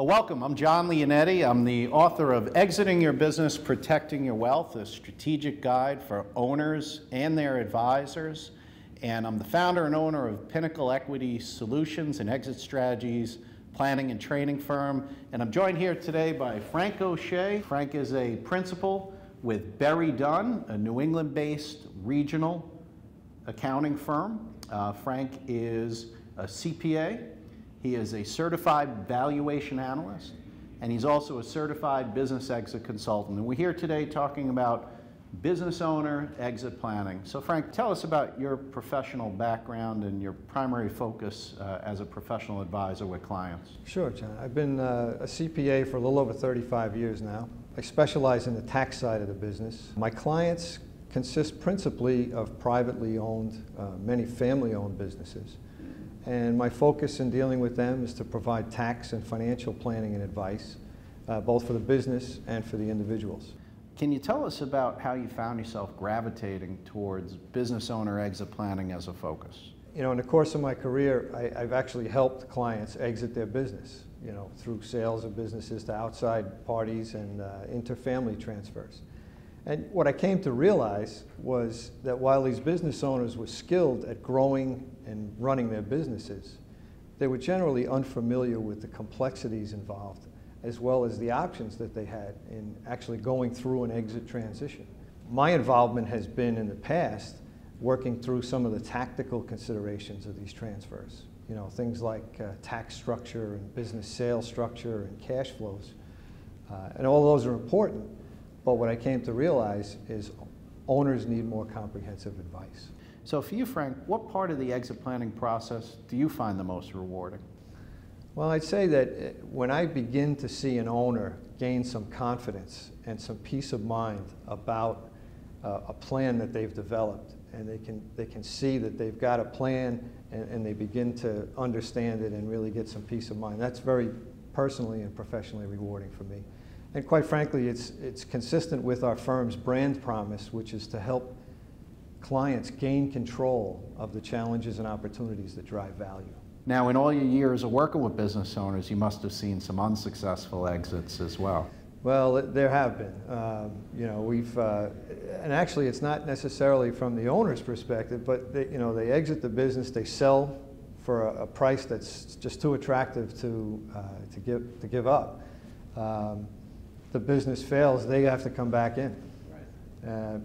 Well, welcome. I'm John Leonetti. I'm the author of Exiting Your Business, Protecting Your Wealth, a strategic guide for owners and their advisors. And I'm the founder and owner of Pinnacle Equity Solutions and Exit Strategies planning and training firm. And I'm joined here today by Frank O'Shea. Frank is a principal with BerryDunn, a New England-based regional accounting firm. Frank is a CPA. He is a certified valuation analyst, and he's also a certified business exit consultant. And we're here today talking about business owner exit planning. So Frank, tell us about your professional background and your primary focus as a professional advisor with clients. Sure, John. I've been a CPA for a little over 35 years now. I specialize in the tax side of the business. My clients consist principally of privately owned, many family-owned businesses. And my focus in dealing with them is to provide tax and financial planning and advice, both for the business and for the individuals. Can you tell us about how you found yourself gravitating towards business owner exit planning as a focus? You know, in the course of my career, I've actually helped clients exit their business, you know, through sales of businesses to outside parties and inter-family transfers. And what I came to realize was that while these business owners were skilled at growing and running their businesses, they were generally unfamiliar with the complexities involved, as well as the options that they had in actually going through an exit transition. My involvement has been in the past working through some of the tactical considerations of these transfers. You know, things like tax structure and business sales structure and cash flows. And all those are important. But what I came to realize is owners need more comprehensive advice. So for you, Frank, what part of the exit planning process do you find the most rewarding? Well, I'd say that when I begin to see an owner gain some confidence and some peace of mind about a plan that they've developed, and they can see that they've got a plan and they begin to understand it and really get some peace of mind, that's very personally and professionally rewarding for me. And quite frankly, it's consistent with our firm's brand promise, which is to help clients gain control of the challenges and opportunities that drive value. Now, in all your years of working with business owners, you must have seen some unsuccessful exits as well. Well, there have been. You know, and actually it's not necessarily from the owner's perspective, but they exit the business, they sell for a price that's just too attractive to give up. The business fails, they have to come back in. Right.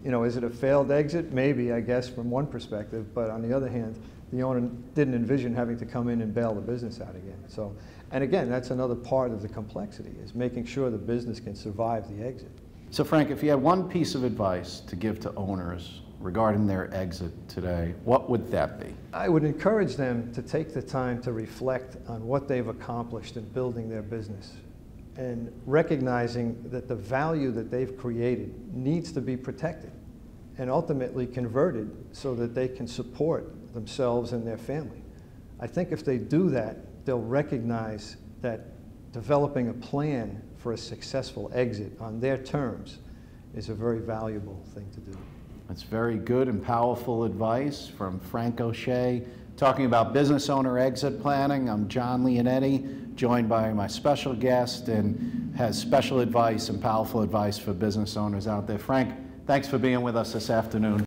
You know, is it a failed exit? Maybe, I guess, from one perspective, but on the other hand, the owner didn't envision having to come in and bail the business out again. So, and again, that's another part of the complexity, is making sure the business can survive the exit. So Frank, if you had one piece of advice to give to owners regarding their exit today, what would that be? I would encourage them to take the time to reflect on what they've accomplished in building their business, and recognizing that the value that they've created needs to be protected and ultimately converted so that they can support themselves and their family. I think if they do that, they'll recognize that developing a plan for a successful exit on their terms is a very valuable thing to do. That's very good and powerful advice from Frank O'Shea. Talking about business owner exit planning, I'm John Leonetti, joined by my special guest, and has special advice and powerful advice for business owners out there. Frank, thanks for being with us this afternoon.